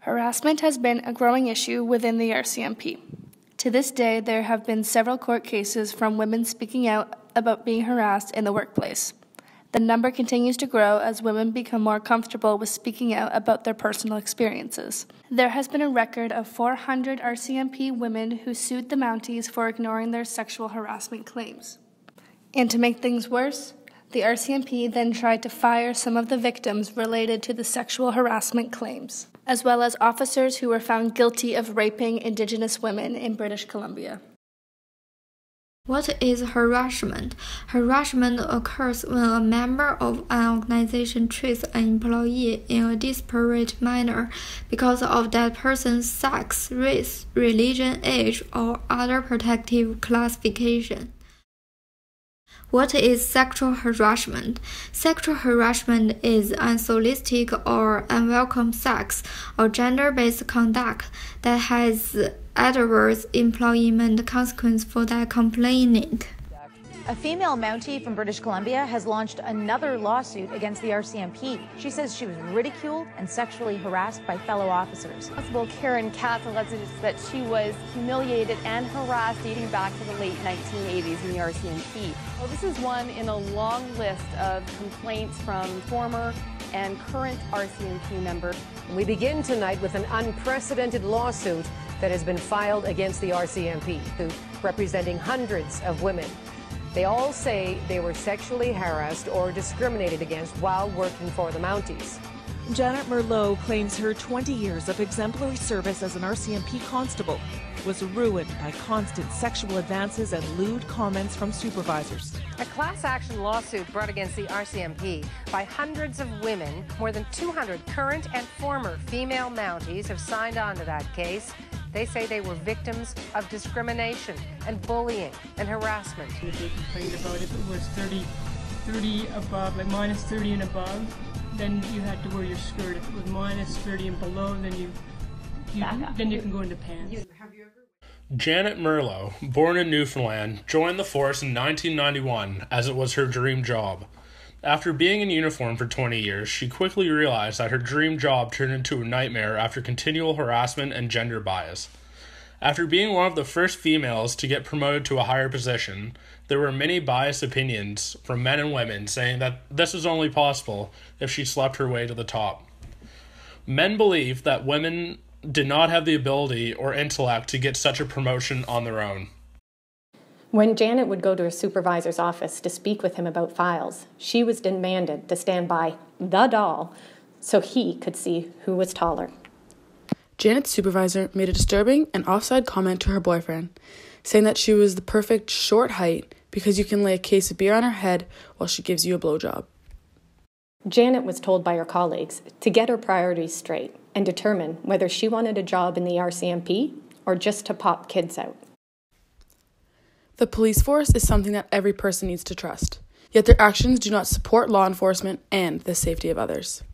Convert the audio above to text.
Harassment has been a growing issue within the RCMP. To this day, there have been several court cases from women speaking out about being harassed in the workplace. The number continues to grow as women become more comfortable with speaking out about their personal experiences. There has been a record of 400 RCMP women who sued the Mounties for ignoring their sexual harassment claims. And to make things worse, the RCMP then tried to fire some of the victims related to the sexual harassment claims, as well as officers who were found guilty of raping Indigenous women in British Columbia. What is harassment? Harassment occurs when a member of an organization treats an employee in a disparate manner because of that person's sex, race, religion, age, or other protective classification. What is sexual harassment? Sexual harassment is unsolicited or unwelcome sex or gender-based conduct that has adverse employment consequences for the complainant. A female Mountie from British Columbia has launched another lawsuit against the RCMP. She says she was ridiculed and sexually harassed by fellow officers. Constable Karen Katz alleges that she was humiliated and harassed dating back to the late 1980s in the RCMP. Well, this is one in a long list of complaints from former and current RCMP members. We begin tonight with an unprecedented lawsuit that has been filed against the RCMP, representing hundreds of women. They all say they were sexually harassed or discriminated against while working for the Mounties. Janet Merlot claims her 20 years of exemplary service as an RCMP constable was ruined by constant sexual advances and lewd comments from supervisors. A class action lawsuit brought against the RCMP by hundreds of women, more than 200 current and former female Mounties have signed on to that case. They say they were victims of discrimination and bullying and harassment. If they complained about if it was 30 above, like minus 30 and above, then you had to wear your skirt. If it was minus 30 and below, then you can go into pants. Janet Merlot, born in Newfoundland, joined the force in 1991 as it was her dream job. After being in uniform for 20 years, she quickly realized that her dream job turned into a nightmare after continual harassment and gender bias. After being one of the first females to get promoted to a higher position, there were many biased opinions from men and women saying that this was only possible if she slept her way to the top. Men believed that women did not have the ability or intellect to get such a promotion on their own. When Janet would go to her supervisor's office to speak with him about files, she was demanded to stand by the doll so he could see who was taller. Janet's supervisor made a disturbing and offside comment to her boyfriend, saying that she was the perfect short height because you can lay a case of beer on her head while she gives you a blowjob. Janet was told by her colleagues to get her priorities straight and determine whether she wanted a job in the RCMP or just to pop kids out. The police force is something that every person needs to trust, yet their actions do not support law enforcement and the safety of others.